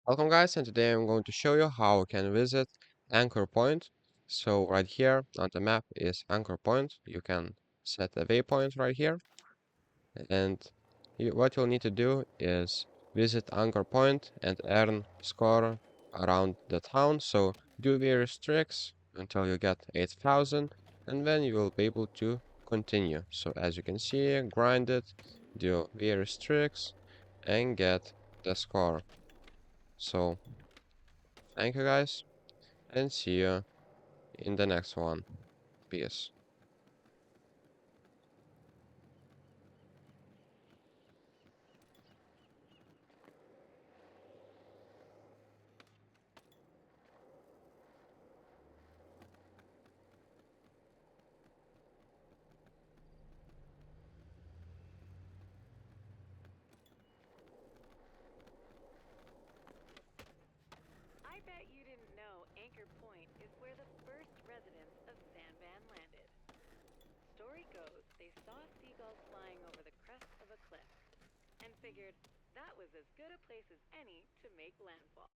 Welcome guys, and today I'm going to show you how we can visit anchor point. So right here on the map is anchor point. You can set a waypoint right here, and what you'll need to do is visit anchor point and earn score around the town. So do various tricks until you get 8,000, and then you will be able to continue. So as you can see, grind it, do various tricks, and get the score. So thank you guys, and see you in the next one. Peace. I bet you didn't know Anchor Point is where the first residents of Sandman landed. Story goes they saw seagulls flying over the crest of a cliff and figured that was as good a place as any to make landfall.